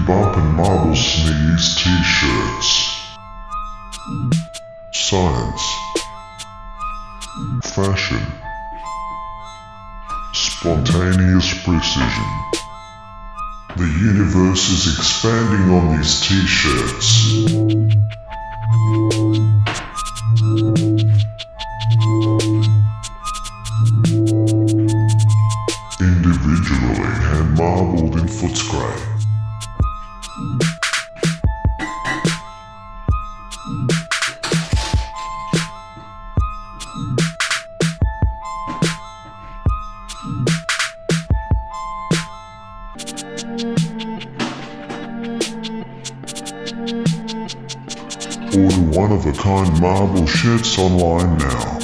Bumpen marble sneeze t-shirts. Science. Fashion. Spontaneous precision. The universe is expanding on these t-shirts. Individually hand-marbled in Footscray. Order one-of-a-kind marble shirts online now.